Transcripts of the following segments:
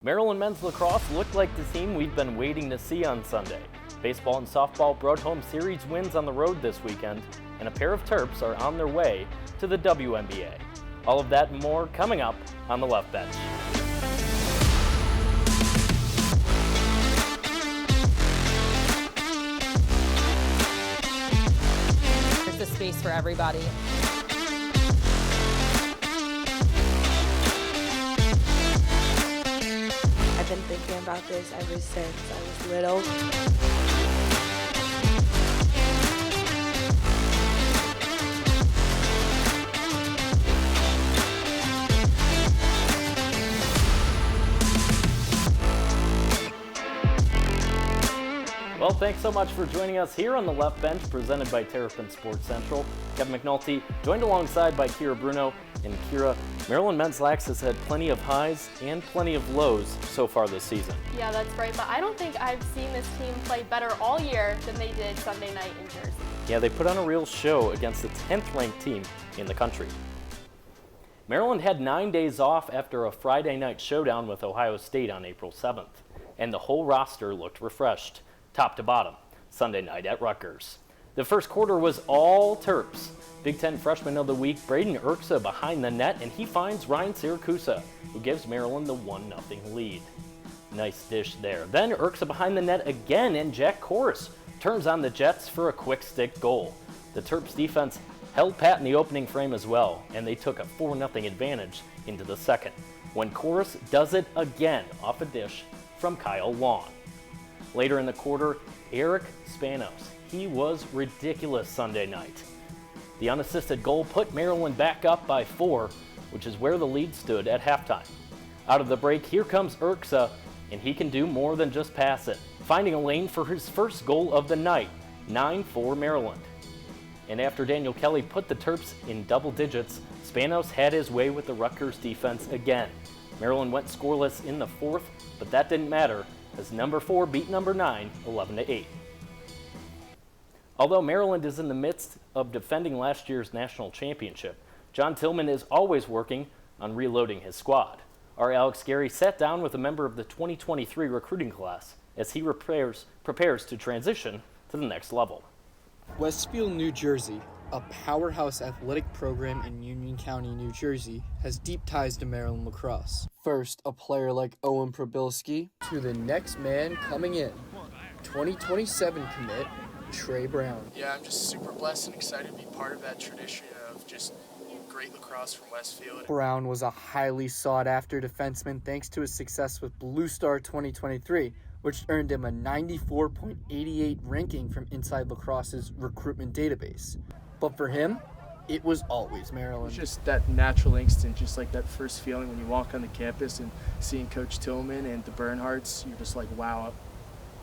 Maryland men's lacrosse looked like the team we've been waiting to see on Sunday. Baseball and softball brought home series wins on the road this weekend, and a pair of Terps are on their way to the WNBA. All of that and more coming up on the Left Bench. There's a space for everybody. I've been thinking about this ever since I was little. Well, thanks so much for joining us here on the Left Bench, presented by Terrapin Sports Central. Kevin McNulty, joined alongside by Bruno and Keara. Maryland men's lax has had plenty of highs and plenty of lows so far this season. Yeah, that's right, but I don't think I've seen this team play better all year than they did Sunday night in Jersey. Yeah, they put on a real show against the 10th ranked team in the country. Maryland had 9 days off after a Friday night showdown with Ohio State on April 7th, and the whole roster looked refreshed, top to bottom, Sunday night at Rutgers. The first quarter was all Terps. Big Ten Freshman of the Week, Braden Urksa behind the net, and he finds Ryan Siracusa, who gives Maryland the 1-0 lead. Nice dish there. Then Urksa behind the net again, and Jack Korus turns on the Jets for a quick stick goal. The Terps defense held pat in the opening frame as well, and they took a 4-0 advantage into the second, when Korus does it again off a dish from Kyle Long. Later in the quarter, Eric Spanos. He was ridiculous Sunday night. The unassisted goal put Maryland back up by 4, which is where the lead stood at halftime. Out of the break, here comes Urksa, and he can do more than just pass it, finding a lane for his first goal of the night, 9-4 Maryland. And after Daniel Kelly put the Terps in double digits, Spanos had his way with the Rutgers defense again. Maryland went scoreless in the fourth, but that didn't matter, as number 4 beat number 9, 11-8. Although Maryland is in the midst of defending last year's national championship, John Tillman is always working on reloading his squad. Our Alex Gary sat down with a member of the 2023 recruiting class as he prepares to transition to the next level. Westfield, New Jersey, a powerhouse athletic program in Union County, New Jersey, has deep ties to Maryland lacrosse. First, a player like Owen Probilski, to the next man coming in, 2027 commit, Trey Brown. Yeah, I'm just super blessed and excited to be part of that tradition of just great lacrosse from Westfield. Brown was a highly sought-after defenseman thanks to his success with Blue Star 2023, which earned him a 94.88 ranking from Inside Lacrosse's recruitment database. But for him, it was always Maryland. It's just that natural instinct, just like that first feeling when you walk on the campus and seeing Coach Tillman and the Bernhardts, you're just like, wow,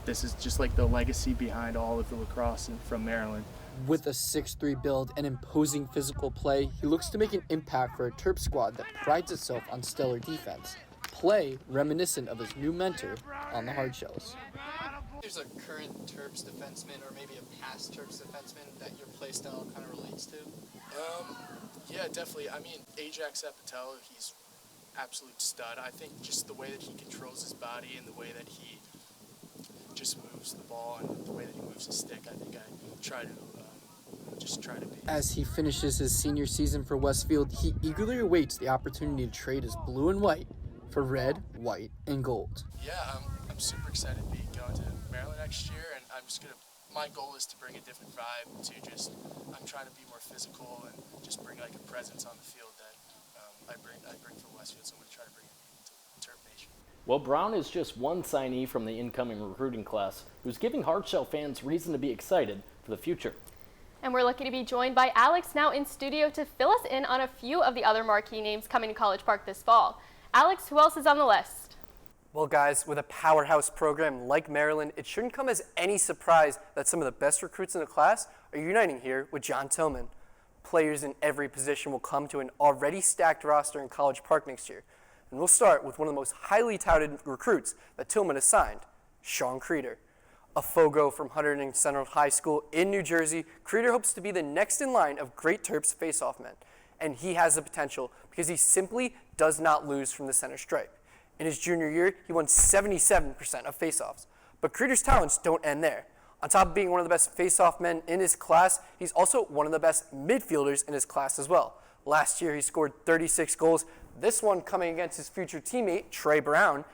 this is just like the legacy behind all of the lacrosse from Maryland. With a 6'3" build and imposing physical play, he looks to make an impact for a Terp squad that prides itself on stellar defense. Play reminiscent of his new mentor on the Hardshells. There's a current Terps defenseman or maybe a past Terps defenseman that your play style kind of relates to? Yeah, definitely. I mean, Ajax Apatow, he's absolute stud. I think just the way that he controls his body and the way that he just moves the ball and the way that he moves his stick, I think I try to be. As he finishes his senior season for Westfield, he eagerly awaits the opportunity to trade his blue and white for red, white, and gold. Yeah, I'm super excited to be going to Maryland next year, and my goal is to bring a different vibe I'm trying to be more physical and just bring like a presence on the field that I bring from Westfield, so I'm going to try to bring it to Terp Nation. Well, Brown is just one signee from the incoming recruiting class who's giving Hardshell fans reason to be excited for the future. And we're lucky to be joined by Alex now in studio to fill us in on a few of the other marquee names coming to College Park this fall. Alex, who else is on the list? Well, guys, with a powerhouse program like Maryland, it shouldn't come as any surprise that some of the best recruits in the class are uniting here with John Tillman. Players in every position will come to an already stacked roster in College Park next year. And we'll start with one of the most highly touted recruits that Tillman has signed, Sean Creeder. A Fogo from Hunterdon Central High School in New Jersey, Creeder hopes to be the next in line of great Terps face-off men. And he has the potential because he simply does not lose from the center stripe. In his junior year, he won 77% of faceoffs. But Creeder's talents don't end there. On top of being one of the best faceoff men in his class, he's also one of the best midfielders in his class as well. Last year, he scored 36 goals, this one coming against his future teammate, Trey Brown,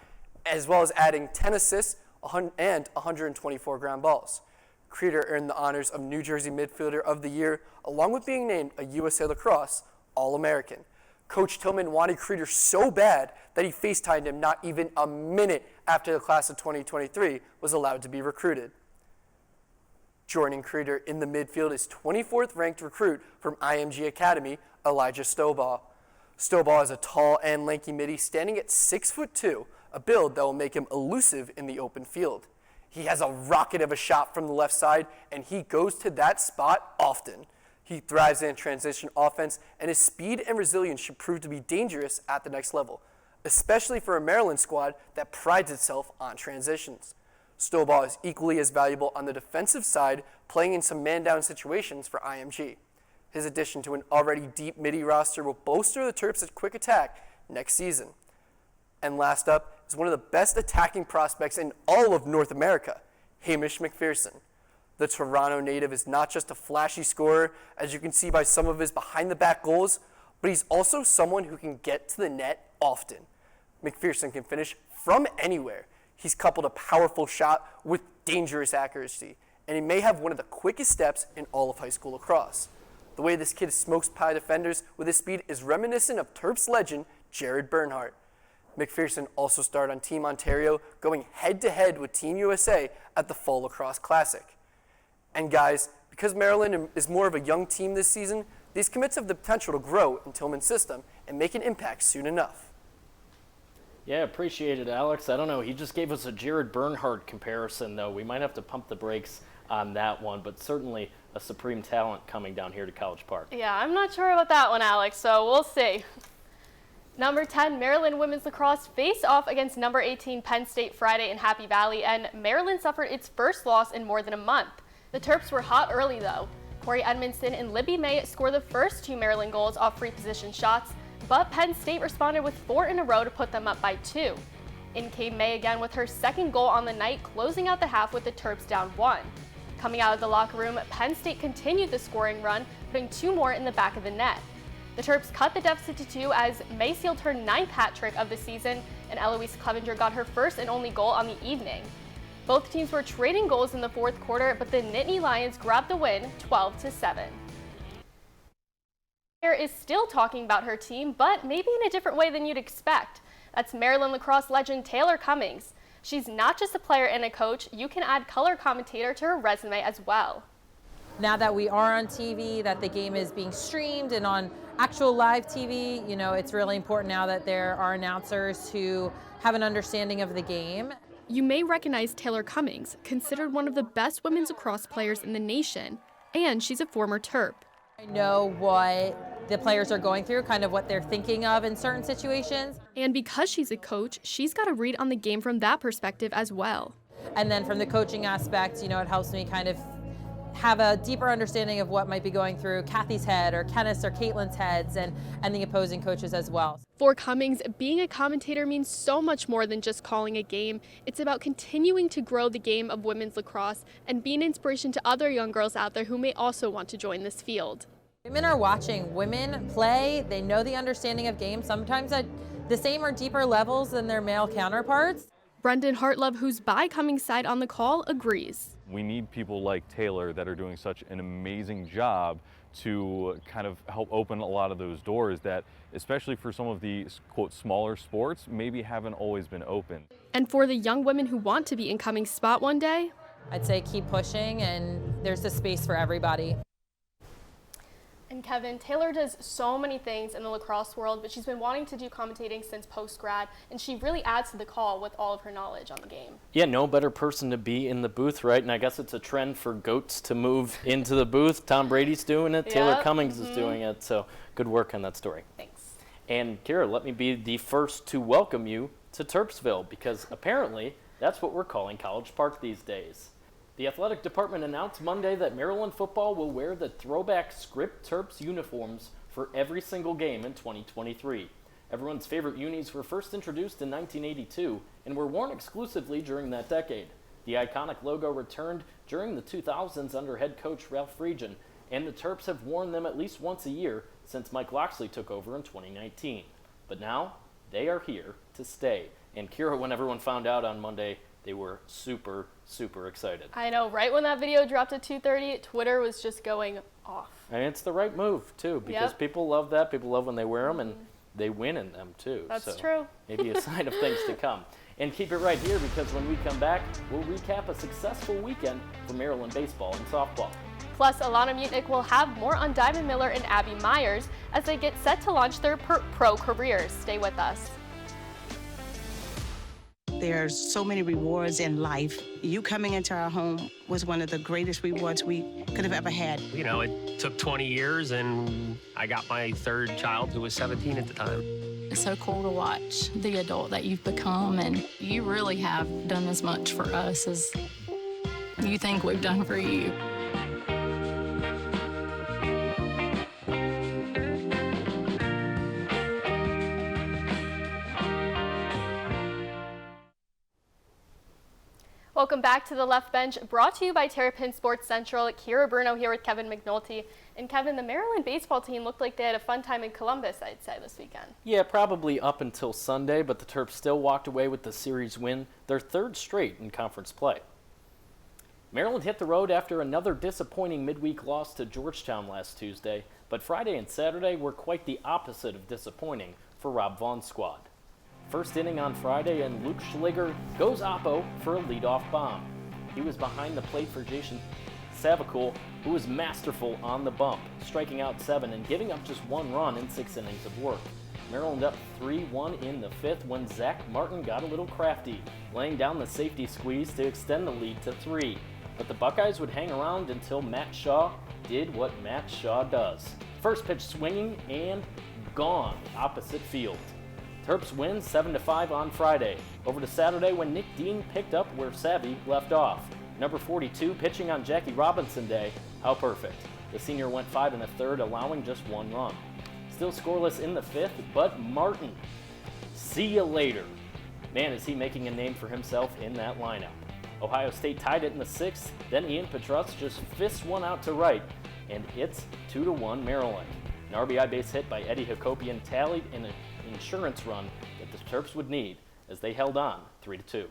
as well as adding 10 assists and 124 ground balls. Keara earned the honors of New Jersey Midfielder of the Year, along with being named a USA Lacrosse All-American. Coach Tillman wanted Keara so bad that he FaceTimed him not even a minute after the class of 2023 was allowed to be recruited. Joining Keara in the midfield is 24th ranked recruit from IMG Academy, Elijah Stovall. Stovall is a tall and lanky midi standing at 6'2", a build that will make him elusive in the open field. He has a rocket of a shot from the left side, and he goes to that spot often. He thrives in transition offense, and his speed and resilience should prove to be dangerous at the next level, especially for a Maryland squad that prides itself on transitions. Stovall is equally as valuable on the defensive side, playing in some man-down situations for IMG. His addition to an already deep midi roster will bolster the Terps at quick attack next season. And last up is one of the best attacking prospects in all of North America, Hamish McPherson. The Toronto native is not just a flashy scorer, as you can see by some of his behind-the-back goals, but he's also someone who can get to the net often. McPherson can finish from anywhere. He's coupled a powerful shot with dangerous accuracy, and he may have one of the quickest steps in all of high school lacrosse. The way this kid smokes pie defenders with his speed is reminiscent of Terps legend Jared Bernhardt. McPherson also starred on Team Ontario, going head-to-head with Team USA at the Fall Lacrosse Classic. And guys, because Maryland is more of a young team this season, these commits have the potential to grow in Tillman's system and make an impact soon enough. Yeah, appreciate it, Alex. I don't know, he just gave us a Jared Bernhardt comparison, though. We might have to pump the brakes on that one, but certainly a supreme talent coming down here to College Park. Yeah, I'm not sure about that one, Alex, so we'll see. Number 10, Maryland women's lacrosse faced off against number 18 Penn State Friday in Happy Valley, and Maryland suffered its first loss in more than a month. The Terps were hot early, though. Corey Edmondson and Libby May scored the first 2 Maryland goals off free position shots, but Penn State responded with 4 in a row to put them up by 2. In came May again with her second goal on the night, closing out the half with the Terps down 1. Coming out of the locker room, Penn State continued the scoring run, putting 2 more in the back of the net. The Terps cut the deficit to 2 as May sealed her 9th hat trick of the season, and Eloise Clevenger got her first and only goal on the evening. Both teams were trading goals in the fourth quarter, but the Nittany Lions grabbed the win 12-7. Is still talking about her team, but maybe in a different way than you'd expect. That's Maryland lacrosse legend Taylor Cummings. She's not just a player and a coach, you can add color commentator to her resume as well. Now that we are on TV, that the game is being streamed and on actual live TV, you know, it's really important now that there are announcers who have an understanding of the game. You may recognize Taylor Cummings, considered one of the best women's lacrosse players in the nation, and she's a former Terp. I know what the players are going through, kind of what they're thinking of in certain situations. And because she's a coach, she's got a read on the game from that perspective as well. And then from the coaching aspect, you know, it helps me kind of have a deeper understanding of what might be going through Kathy's head or Kenneth's or Caitlin's heads and the opposing coaches as well. For Cummings, being a commentator means so much more than just calling a game. It's about continuing to grow the game of women's lacrosse and be an inspiration to other young girls out there who may also want to join this field. Women are watching. Women play. They know the understanding of games, sometimes at the same or deeper levels than their male counterparts. Brendan Hartlove, who's by Cummings' side on the call, agrees. We need people like Taylor that are doing such an amazing job to kind of help open a lot of those doors that, especially for some of the, quote, smaller sports, maybe haven't always been open. And for the young women who want to be in Cummings' spot one day, I'd say keep pushing, and there's a space for everybody. And Kevin, Taylor does so many things in the lacrosse world, but she's been wanting to do commentating since post-grad, and she really adds to the call with all of her knowledge on the game. Yeah, no better person to be in the booth, right? And I guess it's a trend for goats to move into the booth. Tom Brady's doing it. Taylor Cummings is doing it. So good work on that story. Thanks. And Keara, let me be the first to welcome you to Terpsville, because apparently that's what we're calling College Park these days. The athletic department announced Monday that Maryland football will wear the throwback script Terps uniforms for every single game in 2023. Everyone's favorite unis were first introduced in 1982 and were worn exclusively during that decade. The iconic logo returned during the 2000s under head coach Ralph Friedgen, and the Terps have worn them at least once a year since Mike Loxley took over in 2019. But now, they are here to stay. And Keara, when everyone found out on Monday, they were super, super excited. I know, right when that video dropped at 2:30, Twitter was just going off. And it's the right move, too, because people love that. People love when they wear them, and they win in them, too. That's true. Maybe a sign of things to come. And keep it right here, because when we come back, we'll recap a successful weekend for Maryland baseball and softball. Plus, Alana Mutnick will have more on Diamond Miller and Abby Myers as they get set to launch their pro careers. Stay with us. There's so many rewards in life. You coming into our home was one of the greatest rewards we could have ever had. You know, it took 20 years, and I got my third child, who was 17 at the time. It's so cool to watch the adult that you've become, and you really have done as much for us as you think we've done for you. Welcome back to the Left Bench, brought to you by Terrapin Sports Central. Keara Bruno here with Kevin McNulty. And Kevin, the Maryland baseball team looked like they had a fun time in Columbus, I'd say, this weekend. Yeah, probably up until Sunday, but the Terps still walked away with the series win, their third straight in conference play. Maryland hit the road after another disappointing midweek loss to Georgetown last Tuesday, but Friday and Saturday were quite the opposite of disappointing for Rob Vaughn's squad. First inning on Friday, and Luke Schliger goes oppo for a leadoff bomb. He was behind the plate for Jason Savakul, who was masterful on the bump, striking out 7 and giving up just 1 run in 6 innings of work. Maryland up 3-1 in the 5th when Zach Martin got a little crafty, laying down the safety squeeze to extend the lead to 3. But the Buckeyes would hang around until Matt Shaw did what Matt Shaw does. First pitch swinging and gone opposite field. Terps win 7-5 on Friday. Over to Saturday when Nick Dean picked up where Savvy left off. Number 42 pitching on Jackie Robinson Day. How perfect. The senior went 5 1/3, allowing just 1 run. Still scoreless in the 5th, but Martin. See you later. Man, is he making a name for himself in that lineup. Ohio State tied it in the 6th, then Ian Petrus just fists one out to right, and it's 2-1 Maryland. An RBI base hit by Eddie Hakopian tallied in an insurance run that the Terps would need as they held on 3-2.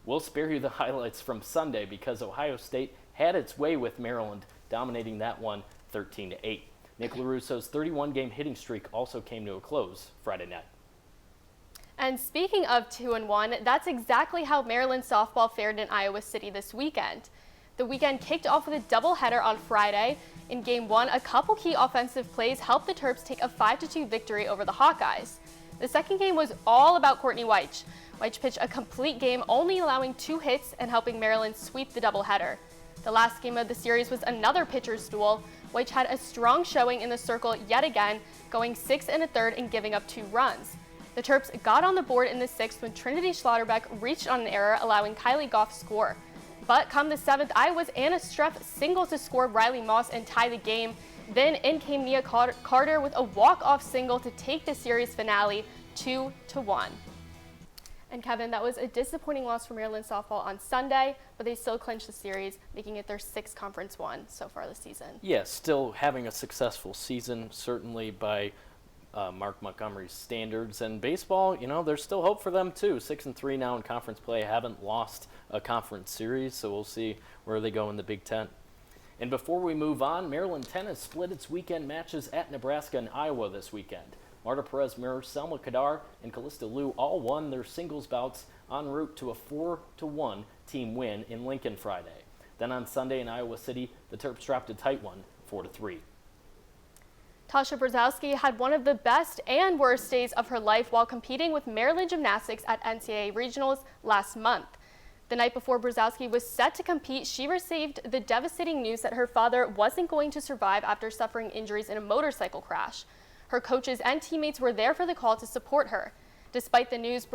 We'll spare you the highlights from Sunday because Ohio State had its way with Maryland, dominating that one 13-8. Nick LaRusso's 31-game hitting streak also came to a close Friday night. And speaking of 2-1, that's exactly how Maryland softball fared in Iowa City this weekend. The weekend kicked off with a doubleheader on Friday. In Game 1, a couple key offensive plays helped the Terps take a 5-2 victory over the Hawkeyes. The second game was all about Courtney Weich. Weich pitched a complete game, only allowing 2 hits and helping Maryland sweep the doubleheader. The last game of the series was another pitcher's duel. Weich had a strong showing in the circle yet again, going 6 1/3 and giving up 2 runs. The Terps got on the board in the 6th when Trinity Schlotterbeck reached on an error, allowing Kylie Goff to score. But come the 7th, Iowa's Anna Streff singled to score Riley Moss and tie the game. Then in came Nia Carter with a walk-off single to take the series finale 2-1. And Kevin, that was a disappointing loss for Maryland softball on Sunday, but they still clinched the series, making it their 6th conference win so far this season. Yeah, still having a successful season, certainly by Mark Montgomery's standards. And baseball, you know, there's still hope for them too. 6-3 now in conference play, haven't lost a conference series, so we'll see where they go in the Big Ten. And before we move on, Maryland tennis split its weekend matches at Nebraska and Iowa this weekend. Marta Perez-Mir, Selma Kadar, and Callista Liu all won their singles bouts en route to a 4-1 team win in Lincoln Friday. Then on Sunday in Iowa City, the Terps dropped a tight one, 4-3. Tasha Brzezowski had one of the best and worst days of her life while competing with Maryland gymnastics at NCAA regionals last month. The night before Brzezowski was set to compete, she received the devastating news that her father wasn't going to survive after suffering injuries in a motorcycle crash. Her coaches and teammates were there for the call to support her. Despite the news,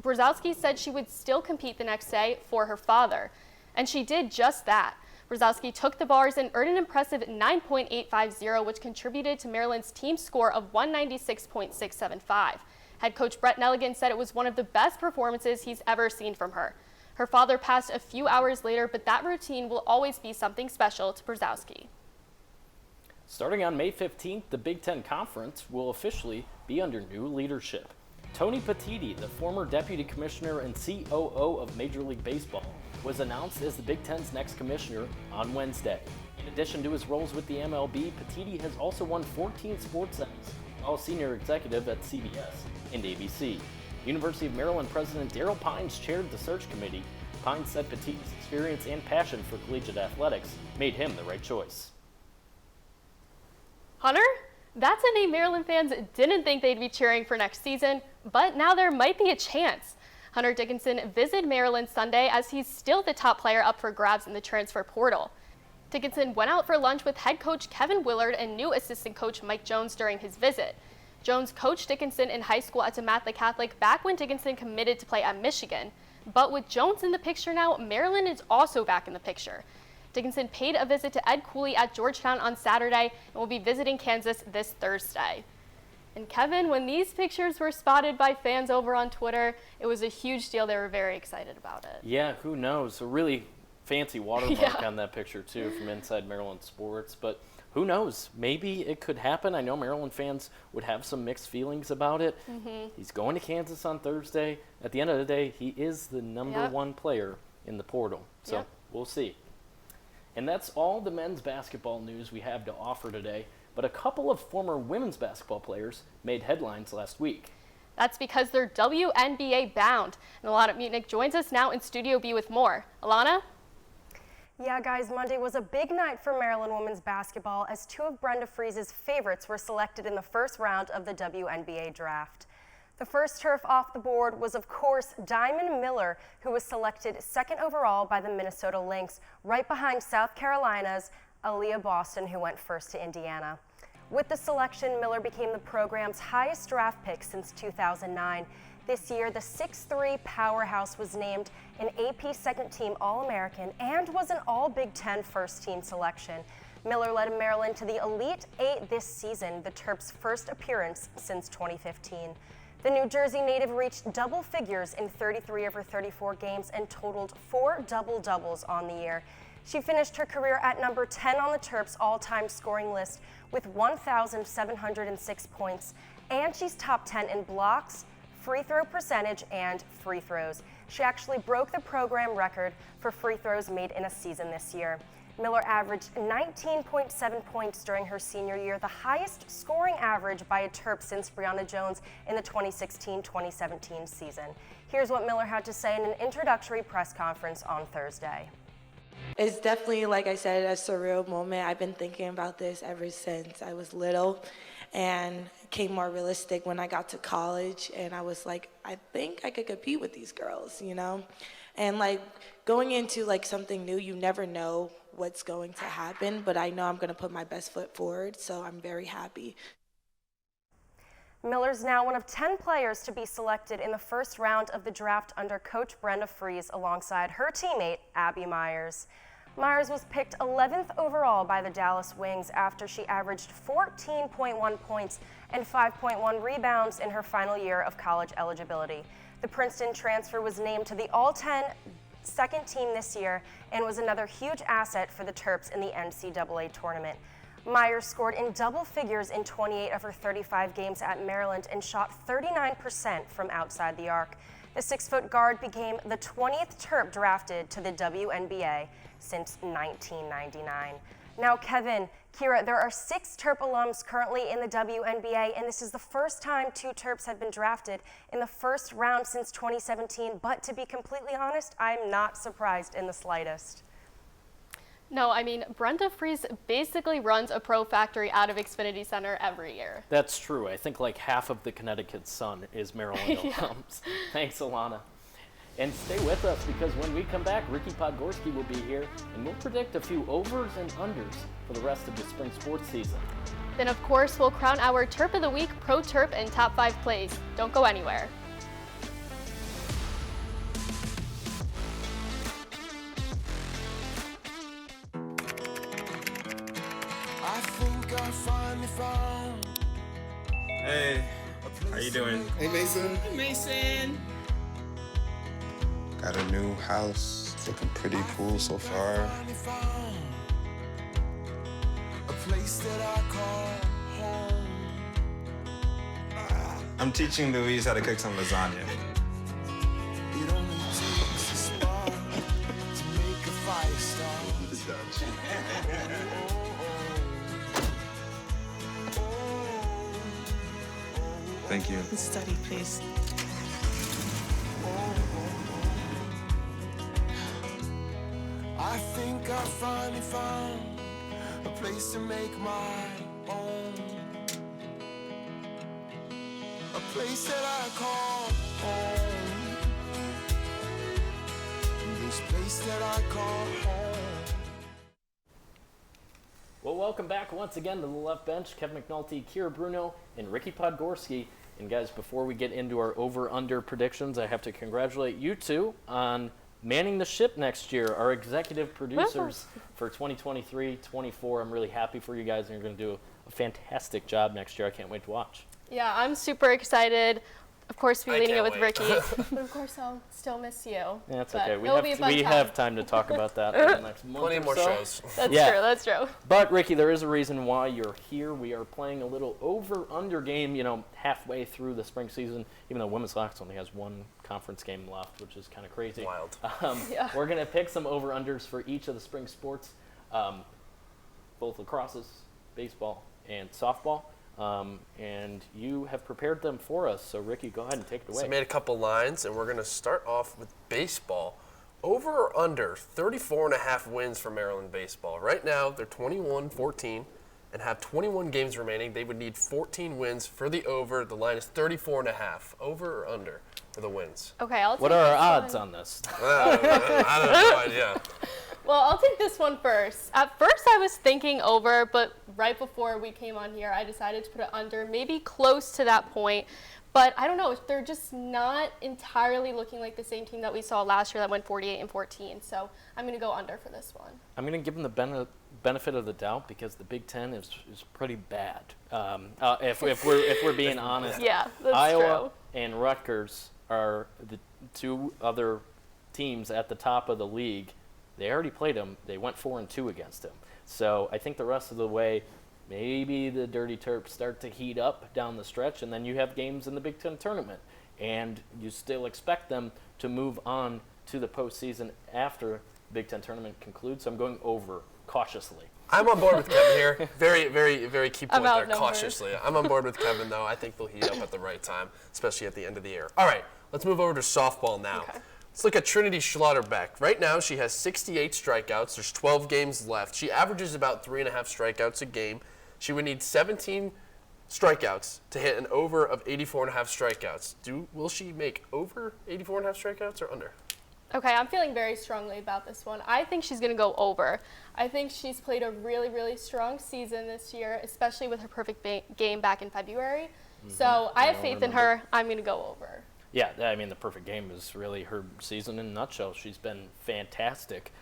Brzezowski said she would still compete the next day for her father. And she did just that. Brzezowski took the bars and earned an impressive 9.850, which contributed to Maryland's team score of 196.675. Head coach Brett Nelligan said it was one of the best performances he's ever seen from her. Her father passed a few hours later, but that routine will always be something special to Brzezowski. Starting on May 15th, the Big Ten Conference will officially be under new leadership. Tony Petitti, the former deputy commissioner and COO of Major League Baseball, was announced as the Big Ten's next commissioner on Wednesday. In addition to his roles with the MLB, Petitti has also won 14 sports Emmys, while a senior executive at CBS and ABC. University of Maryland President Daryl Pines chaired the search committee. Pines said Petitti's experience and passion for collegiate athletics made him the right choice. Hunter? That's a name Maryland fans didn't think they'd be cheering for next season, but now there might be a chance. Hunter Dickinson visited Maryland Sunday as he's still the top player up for grabs in the transfer portal. Dickinson went out for lunch with head coach Kevin Willard and new assistant coach Mike Jones during his visit. Jones coached Dickinson in high school at DeMatha Catholic back when Dickinson committed to play at Michigan. But with Jones in the picture now, Maryland is also back in the picture. Dickinson paid a visit to Ed Cooley at Georgetown on Saturday and will be visiting Kansas this Thursday. And Kevin, when these pictures were spotted by fans over on Twitter, it was a huge deal. They were very excited about it. Yeah, who knows? A really fancy watermark on that picture, too, from Inside Maryland Sports. But who knows? Maybe it could happen. I know Maryland fans would have some mixed feelings about it. He's going to Kansas on Thursday. At the end of the day, he is the number one player in the portal. So we'll see. And that's all the men's basketball news we have to offer today. But a couple of former women's basketball players made headlines last week. That's because they're WNBA bound. And Alana Mutnick joins us now in Studio B with more. Alana? Yeah, guys, Monday was a big night for Maryland women's basketball as two of Brenda Frese's favorites were selected in the first round of the WNBA draft. The first turf off the board was, of course, Diamond Miller, who was selected second overall by the Minnesota Lynx, right behind South Carolina's Aaliyah Boston, who went first to Indiana. With the selection, Miller became the program's highest draft pick since 2009. This year, the 6'3" powerhouse was named an AP second-team All-American and was an All-Big Ten first-team selection. Miller led Maryland to the Elite Eight this season, the Terps' first appearance since 2015. The New Jersey native reached double figures in 33 of her 34 games and totaled 4 double-doubles on the year. She finished her career at number 10 on the Terps' all-time scoring list with 1,706 points, and she's top 10 in blocks, free throw percentage, and free throws. She actually broke the program record for free throws made in a season this year. Miller averaged 19.7 points during her senior year, the highest scoring average by a Terp since Brianna Jones in the 2016-2017 season. Here's what Miller had to say in an introductory press conference on Thursday. It's definitely, like I said, a surreal moment. I've been thinking about this ever since I was little, and it became more realistic when I got to college, and I was like, I think I could compete with these girls, you know? And like going into like something new, you never know what's going to happen, but I know I'm going to put my best foot forward, so I'm very happy. Miller's now one of 10 players to be selected in the first round of the draft under coach Brenda Frese alongside her teammate Abby Myers. Myers was picked 11th overall by the Dallas Wings after she averaged 14.1 points and 5.1 rebounds in her final year of college eligibility. The Princeton transfer was named to the All-10 second team this year and was another huge asset for the Terps in the NCAA tournament. Myers scored in double figures in 28 of her 35 games at Maryland and shot 39% from outside the arc. The 6-foot guard became the 20th Terp drafted to the WNBA since 1999. Now, Kevin, Keara, there are 6 Terp alums currently in the WNBA, and this is the first time 2 Terps have been drafted in the first round since 2017. But to be completely honest, I'm not surprised in the slightest. No, I mean, Brenda Frese basically runs a pro factory out of Xfinity Center every year. That's true. I think like half of the Connecticut Sun is Maryland alums. Thanks, Alana. And stay with us because when we come back, Ricky Podgorski will be here and we'll predict a few overs and unders for the rest of the spring sports season. Then, of course, we'll crown our Terp of the Week, Pro Terp, and Top 5 plays. Don't go anywhere. Hey, how you doing? Hey, Mason. Hey, Mason. Got a new house. It's looking pretty cool so far. A place that I call home. I'm teaching Louise how to cook some lasagna. It only takes a spark to make a fire start. The Dutch. Thank you. Study, please. I think I finally found a place to make my own. A place that I call home. This place that I call home. Well, welcome back once again to the left bench. Kevin McNulty, Keara, Bruno, and Ricky Podgorski. And guys, before we get into our over-under predictions, I have to congratulate you two on manning the ship next year, our executive producers for 2023-24. I'm really happy for you guys, and you're going to do a fantastic job next year. I can't wait to watch. Yeah, I'm super excited. Of course, be leading it with Ricky. But of course, I'll still miss you. That's but okay. We have time to talk about that in the next month Plenty or more so. shows. That's true. That's true. But Ricky, there is a reason why you're here. We are playing a little over/under game. You know, halfway through the spring season, even though women's lacrosse only has one conference game left, which is kind of crazy. Wild. Yeah. We're gonna pick some over/unders for each of the spring sports, both lacrosses, baseball, and softball. And you have prepared them for us. So, Ricky, go ahead and take it away. So I made a couple lines, and we're going to start off with baseball. Over or under 34.5 wins for Maryland baseball. Right now, they're 21-14 and have 21 games remaining. They would need 14 wins for the over. The line is 34.5. Over or under for the wins? Okay, I'll take What are our this odds one. on this? I have no idea. Well, I'll take this one first. At first, I was thinking over, but right before we came on here, I decided to put it under, maybe close to that point. But I don't know, they're just not entirely looking like the same team that we saw last year that went 48-14. So I'm going to go under for this one. I'm going to give them the benefit of the doubt because the Big Ten is pretty bad. If we're being honest, Yeah, that's Iowa true. and Rutgers are the two other teams at the top of the league. They already played them. They went 4-2 against them. So I think the rest of the way, maybe the Dirty Terps start to heat up down the stretch, and then you have games in the Big Ten tournament, and you still expect them to move on to the postseason after the Big Ten tournament concludes. So I'm going over cautiously. I'm on board with Kevin here. Very, very, very key point there, outnumbered. cautiously. I'm on board with Kevin, though. I think they'll heat up at the right time, especially at the end of the year. All right, let's move over to softball now. Okay. Let's look at Trinity Schlotterbeck. Right now, she has 68 strikeouts. There's 12 games left. She averages about 3.5 strikeouts a game. She would need 17 strikeouts to hit an over of 84.5 strikeouts. Will she make over 84.5 strikeouts or under? Okay, I'm feeling very strongly about this one. I think she's going to go over. I think she's played a really, really strong season this year, especially with her perfect game back in February. So I have faith in her. I'm going to go over. Yeah, I mean, the perfect game is really her season in a nutshell. She's been fantastic.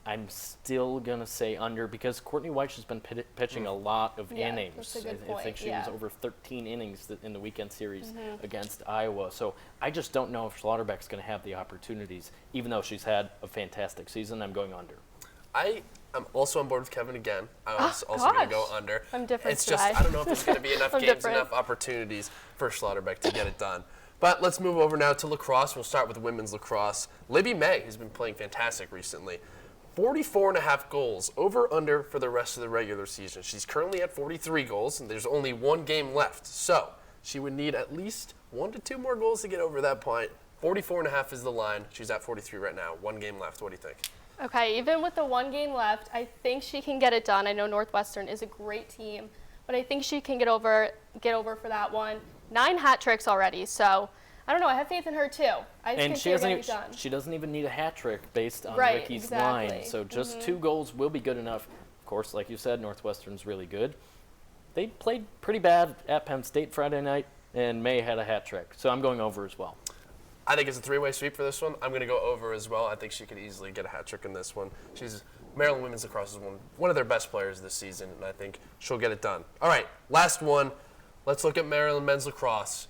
I'm still going to say under because Courtney White has been pitching a lot of innings. That's a good I point. think she was over 13 innings in the weekend series against Iowa. So I just don't know if Schlotterbeck's going to have the opportunities, even though she's had a fantastic season. I'm going under. I am also on board with Kevin again. I was also going to go under. I'm different It's just, today. I don't know if there's going to be enough I'm games, different. enough opportunities for Schlotterbeck to get it done. But let's move over now to lacrosse. We'll start with women's lacrosse. Libby May has been playing fantastic recently. 44.5 goals, over under for the rest of the regular season. She's currently at 43 goals, and there's only one game left. So she would need at least 1 to 2 more goals to get over that point. 44.5 is the line. She's at 43 right now. 1 game left. What do you think? Okay, even with the 1 game left, I think she can get it done. I know Northwestern is a great team, but I think she can get over for that one. 9 hat tricks already, so I don't know. I have faith in her too. I just And think they're getting it done. she doesn't even need a hat trick based on Right, Ricky's exactly. line. So just 2 goals will be good enough. Of course, like you said, Northwestern's really good. They played pretty bad at Penn State Friday night, and May had a hat trick. So I'm going over as well. I think it's a three-way sweep for this one. I'm going to go over as well. I think she could easily get a hat trick in this one. Maryland women's lacrosse is one of their best players this season, and I think she'll get it done. All right, last one. Let's look at Maryland men's lacrosse.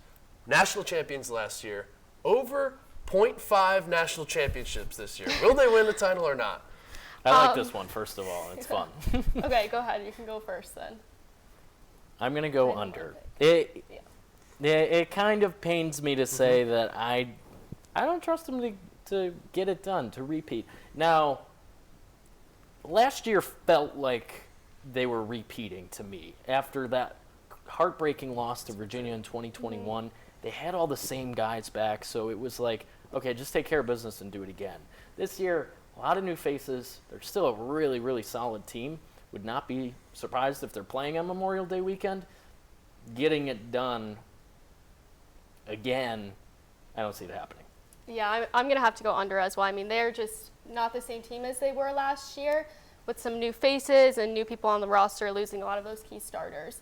National champions last year. Over 0.5 national championships this year. Will they win the title or not? I like this one, first of all. It's fun. Okay, go ahead. You can go first then. I'm going to go under. It kind of pains me to say that I don't trust them to get it done, to repeat. Now, last year felt like they were repeating to me. After that heartbreaking loss to Virginia in 2021, they had all the same guys back, so it was like, okay, just take care of business and do it again. This year, a lot of new faces. They're still a really, really solid team. Would not be surprised if they're playing on Memorial Day weekend. Getting it done again, I don't see it happening. Yeah, I'm going to have to go under as well. I mean, they're just not the same team as they were last year, with some new faces and new people on the roster, losing a lot of those key starters.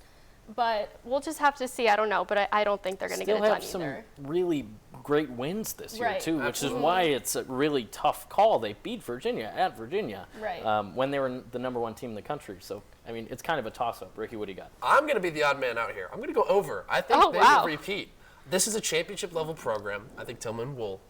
But we'll just have to see. I don't know, but I don't think they're going to get it done either. Still have some really great wins this year, Right. too, which Absolutely. is why it's a really tough call. They beat Virginia at Virginia Right. when they were the number one team in the country. So, I mean, it's kind of a toss-up. Ricky, what do you got? I'm going to be the odd man out here. I'm going to go over. I think they will repeat. This is a championship-level program. I think Tillman will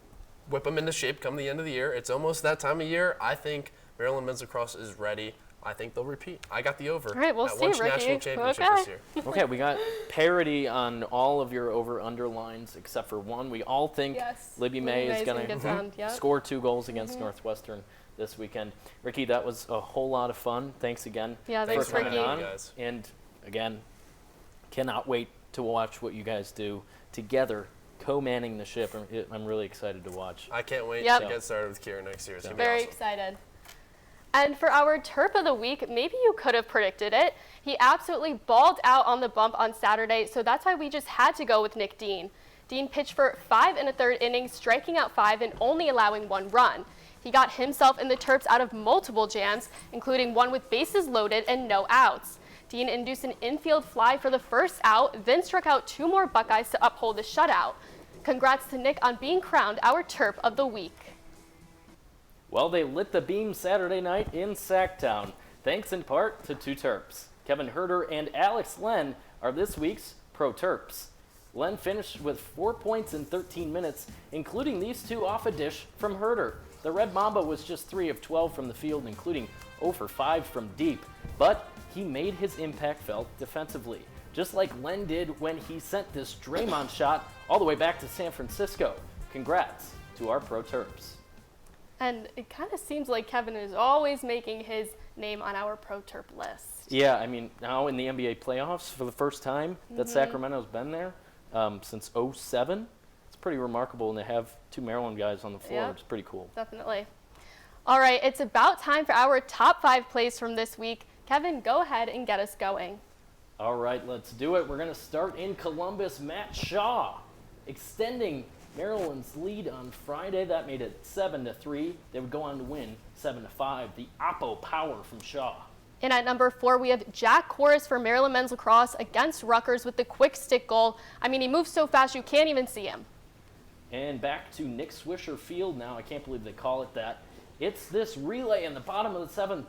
whip them into shape come the end of the year. It's almost that time of year. I think Maryland men's lacrosse is ready. I think they'll repeat. I got the over. All right, we'll at see, one Ricky. national championship Okay. this year. Okay, we got parity on all of your over-under lines except for one. We all think Yes. Libby May is going get to done. Yep. score 2 goals against Northwestern this weekend. Ricky, that was a whole lot of fun. Thanks again Yeah, for thanks, coming Ricky. on. Guys. And again, cannot wait to watch what you guys do together, co-manning the ship. I'm really excited to watch. I can't wait Yep. to get started with Keara next year. It's going to be Very awesome. excited. And for our Terp of the Week, maybe you could have predicted it. He absolutely balled out on the bump on Saturday, so that's why we just had to go with Nick Dean. Dean pitched for 5 1/3 innings, striking out 5 and only allowing 1 run. He got himself and the Terps out of multiple jams, including one with bases loaded and no outs. Dean induced an infield fly for the first out, then struck out 2 more Buckeyes to uphold the shutout. Congrats to Nick on being crowned our Terp of the Week. Well, they lit the beam Saturday night in Sacktown, thanks in part to 2 Terps. Kevin Herder and Alex Len are this week's Pro Terps. Len finished with 4 points in 13 minutes, including these 2 off a dish from Herder. The Red Mamba was just 3 of 12 from the field, including 0 for 5 from deep, but he made his impact felt defensively, just like Len did when he sent this Draymond shot all the way back to San Francisco. Congrats to our Pro Terps. And it kind of seems like Kevin is always making his name on our Pro Terp list. Yeah, I mean, now in the NBA playoffs for the first time that Sacramento's been there since 2007. It's pretty remarkable, and they have 2 Maryland guys on the floor. Yep. It's pretty cool. Definitely. All right, it's about time for our top 5 plays from this week. Kevin, go ahead and get us going. All right, let's do it. We're going to start in Columbus. Matt Shaw extending Maryland's lead on Friday. That made it 7-3. They would go on to win 7-5. The Oppo power from Shaw. And at number 4, we have Jack Corris for Maryland men's lacrosse against Rutgers with the quick stick goal. I mean, he moves so fast you can't even see him. And back to Nick Swisher Field now. I can't believe they call it that. It's this relay in the bottom of the 7th.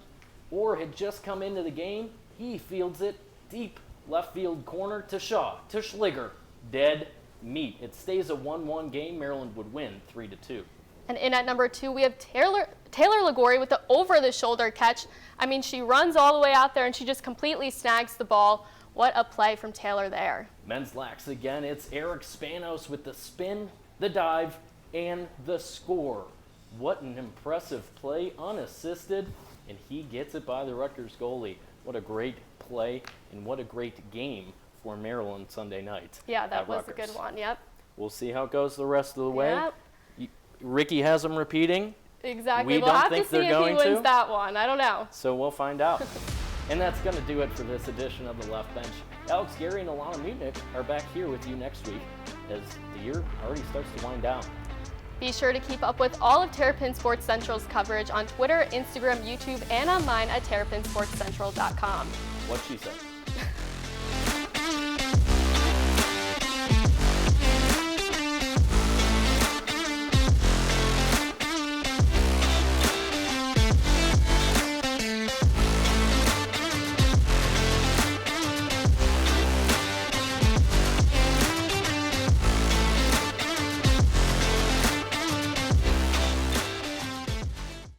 Orr had just come into the game. He fields it deep left field corner to Shaw, to Schliger. Dead meat. It stays a 1-1 game. Maryland would win 3-2. And in at number 2, we have Taylor Ligori with the over-the-shoulder catch. I mean, she runs all the way out there and she just completely snags the ball. What a play from Taylor there. Men's lax again. It's Eric Spanos with the spin, the dive, and the score. What an impressive play, unassisted, and he gets it by the Rutgers goalie. What a great play and what a great game for Maryland Sunday night. Yeah, that at was Rutgers. a good one, yep. We'll see how it goes the rest of the way. Yep. Ricky has them repeating. Exactly. We We'll don't have think to see they're if he going wins to. that one. I don't know. So we'll find out. And that's going to do it for this edition of The Left Bench. Alex Gary and Alana Mutnick are back here with you next week as the year already starts to wind down. Be sure to keep up with all of Terrapin Sports Central's coverage on Twitter, Instagram, YouTube, and online at terrapinsportscentral.com. What she said.